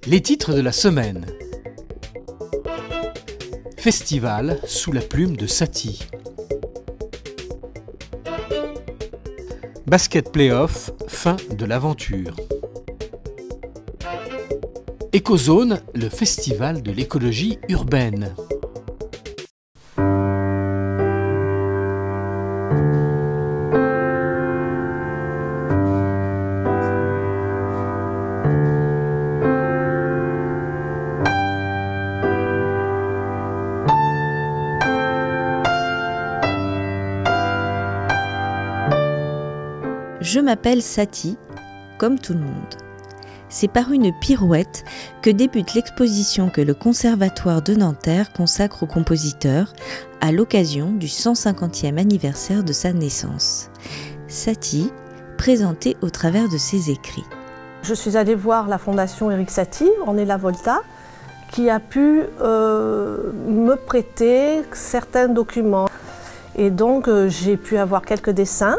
Les titres de la semaine. Festival sous la plume de Satie. Basket Playoff, fin de l'aventure. Écozone, le festival de l'écologie urbaine. Je m'appelle Satie, comme tout le monde. C'est par une pirouette que débute l'exposition que le Conservatoire de Nanterre consacre au compositeur à l'occasion du 150e anniversaire de sa naissance. Satie, présentée au travers de ses écrits. Je suis allée voir la fondation Éric Satie, Ornella Volta, qui a pu me prêter certains documents. Et donc j'ai pu avoir quelques dessins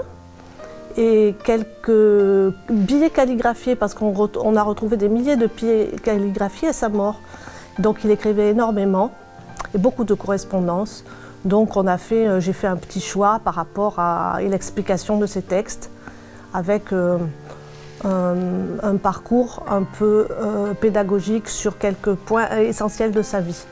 et quelques billets calligraphiés, parce qu'on a retrouvé des milliers de billets calligraphiés à sa mort. Donc il écrivait énormément et beaucoup de correspondances. Donc j'ai fait un petit choix par rapport à l'explication de ces textes, avec un parcours un peu pédagogique sur quelques points essentiels de sa vie.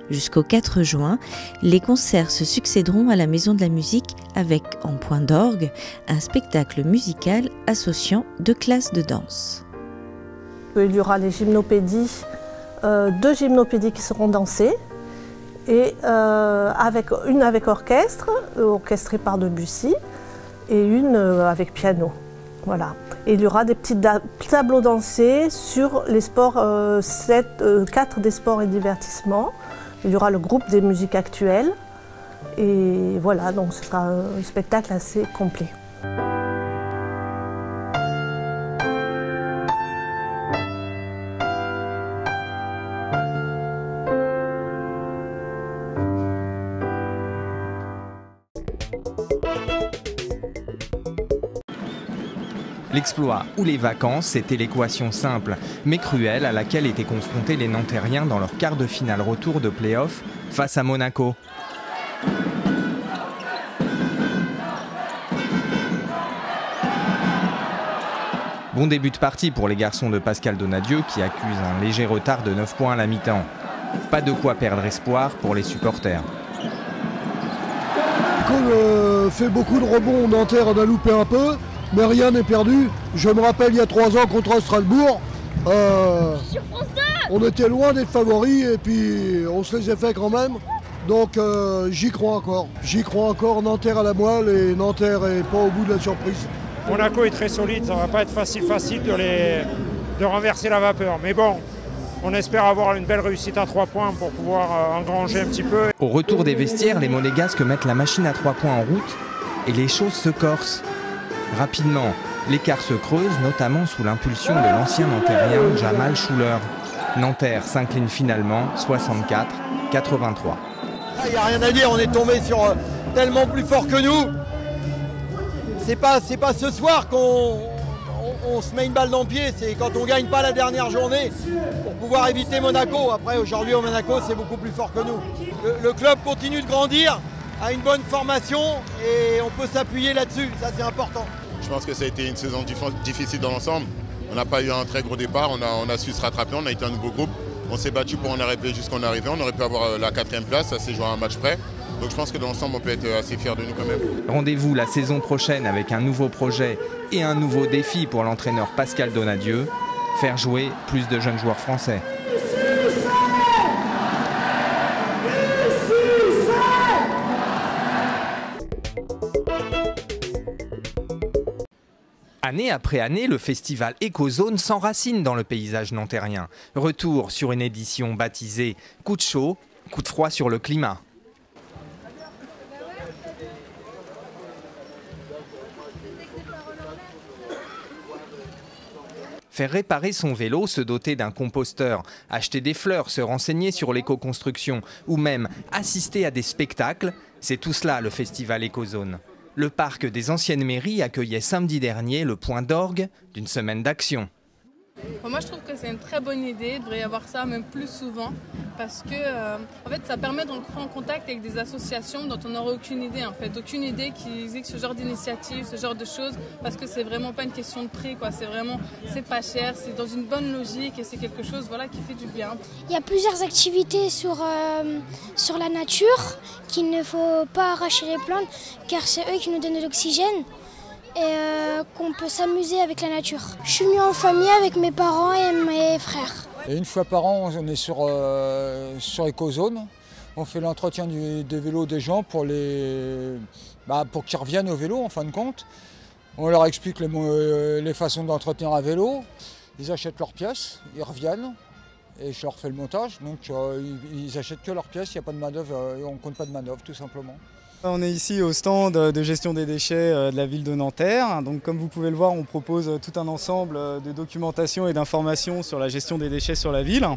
Jusqu'au 4 juin, les concerts se succéderont à la Maison de la Musique avec, en point d'orgue, un spectacle musical associant 2 classes de danse. Il y aura les gymnopédies, 2 gymnopédies qui seront dansées, et une avec orchestre, orchestrée par Debussy, et une avec piano. Voilà. Et il y aura des petits tableaux dansés sur les sports, 4 des sports et divertissements. Il y aura le groupe des musiques actuelles. Et voilà, donc ce sera un spectacle assez complet. L'exploit ou les vacances, c'était l'équation simple, mais cruelle, à laquelle étaient confrontés les Nanterriens dans leur quart de finale retour de play-off face à Monaco. Bon début de partie pour les garçons de Pascal Donadieu qui accusent un léger retard de 9 points à la mi-temps. Pas de quoi perdre espoir pour les supporters. Comme fait beaucoup de rebonds, Nanterre en a loupé un peu. Mais rien n'est perdu. Je me rappelle il y a 3 ans contre Strasbourg, on était loin d'être favoris et puis on se les a fait quand même. Donc j'y crois encore. J'y crois encore, Nanterre à la moelle et Nanterre n'est pas au bout de la surprise. Monaco est très solide, ça ne va pas être facile de renverser la vapeur. Mais bon, on espère avoir une belle réussite à 3 points pour pouvoir engranger un petit peu. Au retour des vestiaires, les Monégasques mettent la machine à 3 points en route et les choses se corsent. Rapidement, l'écart se creuse, notamment sous l'impulsion de l'ancien Nanterrien Jamal Schuller. Nanterre s'incline finalement 64-83. Il n'y a rien à dire, on est tombé sur tellement plus fort que nous. C'est pas ce soir qu'on se met une balle dans le pied, c'est quand on ne gagne pas la dernière journée pour pouvoir éviter Monaco. Après, aujourd'hui, au Monaco, c'est beaucoup plus fort que nous. Le club continue de grandir, a une bonne formation et on peut s'appuyer là-dessus, ça c'est important. Je pense que ça a été une saison difficile dans l'ensemble. On n'a pas eu un très gros départ, on a su se rattraper, on a été un nouveau groupe. On s'est battu pour en arriver jusqu'on est arrivé, on aurait pu avoir la 4e place, ça s'est joué à un match près. Donc je pense que dans l'ensemble on peut être assez fiers de nous quand même. Rendez-vous la saison prochaine avec un nouveau projet et un nouveau défi pour l'entraîneur Pascal Donadieu, faire jouer plus de jeunes joueurs français. Année après année, le festival Écozone s'enracine dans le paysage nanterrien. Retour sur une édition baptisée « Coup de chaud, coup de froid sur le climat ». Faire réparer son vélo, se doter d'un composteur, acheter des fleurs, se renseigner sur l'éco-construction ou même assister à des spectacles, c'est tout cela le festival Écozone. Le parc des anciennes mairies accueillait samedi dernier le point d'orgue d'une semaine d'action. Moi je trouve que c'est une très bonne idée, il devrait y avoir ça même plus souvent parce que en fait, ça permet d'entrer en contact avec des associations dont on n'aurait aucune idée en fait, aucune idée qu'ils existent ce genre d'initiative, ce genre de choses parce que c'est vraiment pas une question de prix quoi, c'est pas cher, c'est dans une bonne logique et c'est quelque chose voilà, qui fait du bien. Il y a plusieurs activités sur la nature qu'il ne faut pas arracher les plantes car c'est eux qui nous donnent de l'oxygène. Et qu'on peut s'amuser avec la nature. Je suis venue en famille avec mes parents et mes frères. Et une fois par an, on est sur Ecozone. On fait l'entretien des vélos des gens pour qu'ils reviennent au vélo en fin de compte. On leur explique les façons d'entretenir un vélo. Ils achètent leurs pièces, ils reviennent et je leur fais le montage. Donc ils achètent que leurs pièces, il n'y a pas de manœuvre, on ne compte pas de manœuvre tout simplement. On est ici au stand de gestion des déchets de la ville de Nanterre. Donc, comme vous pouvez le voir, on propose tout un ensemble de documentation et d'informations sur la gestion des déchets sur la ville.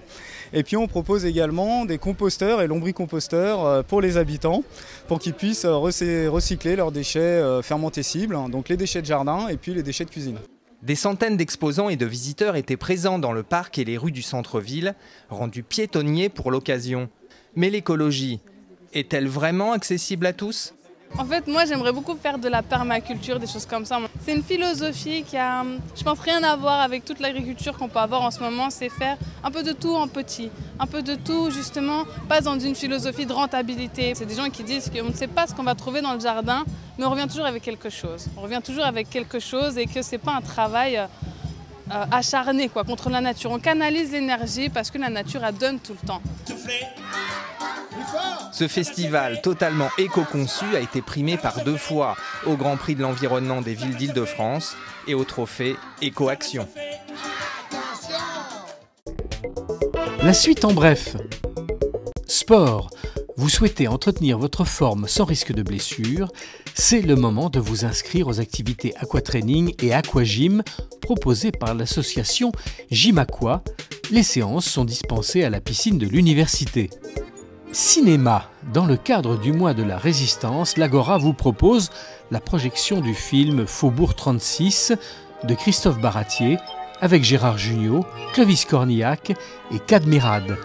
Et puis on propose également des composteurs et lombricomposteurs pour les habitants pour qu'ils puissent recycler leurs déchets fermentescibles, donc les déchets de jardin et puis les déchets de cuisine. Des centaines d'exposants et de visiteurs étaient présents dans le parc et les rues du centre-ville, rendus piétonniers pour l'occasion. Mais l'écologie est-elle vraiment accessible à tous ? En fait, moi, j'aimerais beaucoup faire de la permaculture, des choses comme ça. C'est une philosophie qui a, je pense, rien à voir avec toute l'agriculture qu'on peut avoir en ce moment. C'est faire un peu de tout en petit, un peu de tout, justement, pas dans une philosophie de rentabilité. C'est des gens qui disent qu'on ne sait pas ce qu'on va trouver dans le jardin, mais on revient toujours avec quelque chose. On revient toujours avec quelque chose et que ce n'est pas un travail acharné quoi, contre la nature. On canalise l'énergie parce que la nature, elle donne tout le temps. Ce festival totalement éco-conçu a été primé par 2 fois au Grand Prix de l'environnement des villes d'Île-de-France et au trophée Éco-Action. La suite en bref. Sport. Vous souhaitez entretenir votre forme sans risque de blessure, c'est le moment de vous inscrire aux activités aquatraining et aquagym proposées par l'association Gym Aqua. Les séances sont dispensées à la piscine de l'université. Cinéma. Dans le cadre du mois de la Résistance, l'Agora vous propose la projection du film Faubourg 36 de Christophe Baratier avec Gérard Jugnot, Clovis Cornillac et Cadmirad.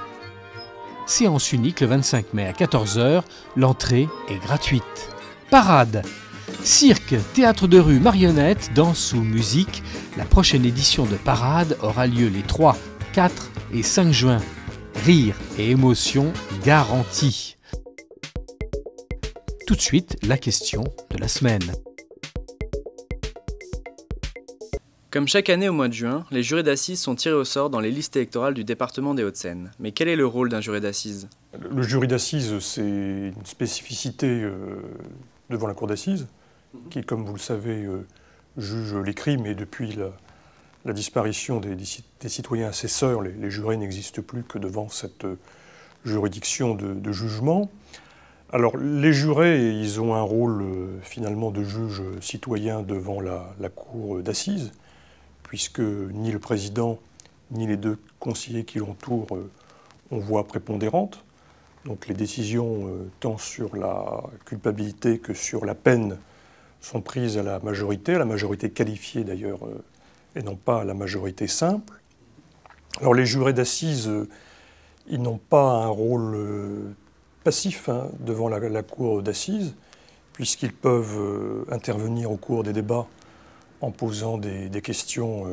Séance unique le 25 mai à 14 h, l'entrée est gratuite. Parade. Cirque, théâtre de rue, marionnettes, danse ou musique. La prochaine édition de Parade aura lieu les 3, 4 et 5 juin. Rire et émotion garantis. Tout de suite, la question de la semaine. Comme chaque année au mois de juin, les jurés d'assises sont tirés au sort dans les listes électorales du département des Hauts-de-Seine. Mais quel est le rôle d'un juré d'assises ? Le jury d'assises, c'est une spécificité devant la cour d'assises, qui, comme vous le savez, juge les crimes. Et depuis la disparition des citoyens assesseurs, les jurés n'existent plus que devant cette juridiction de jugement. Alors, les jurés, ils ont un rôle finalement de juge citoyen devant la cour d'assises, puisque ni le président ni les 2 conseillers qui l'entourent ont voix prépondérante. Donc les décisions tant sur la culpabilité que sur la peine sont prises à la majorité qualifiée d'ailleurs, et non pas à la majorité simple. Alors les jurés d'assises, ils n'ont pas un rôle passif devant la cour d'assises, puisqu'ils peuvent intervenir au cours des débats en posant des questions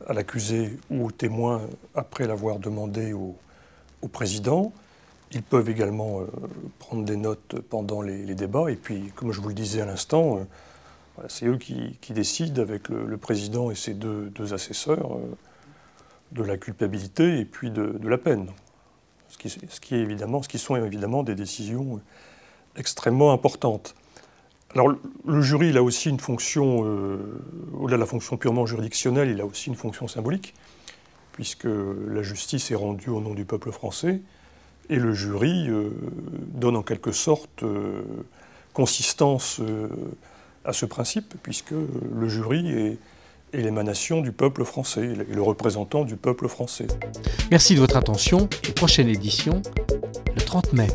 à l'accusé ou au témoin après l'avoir demandé au président. Ils peuvent également prendre des notes pendant les débats. Et puis, comme je vous le disais à l'instant, c'est eux qui décident avec le président et ses deux assesseurs de la culpabilité et puis de la peine. Ce qui sont évidemment des décisions extrêmement importantes. Alors, le jury, il a aussi une fonction, au-delà de la fonction purement juridictionnelle, il a aussi une fonction symbolique, puisque la justice est rendue au nom du peuple français, et le jury donne en quelque sorte consistance à ce principe, puisque le jury est l'émanation du peuple français, et le représentant du peuple français. Merci de votre attention, et prochaine édition, le 30 mai.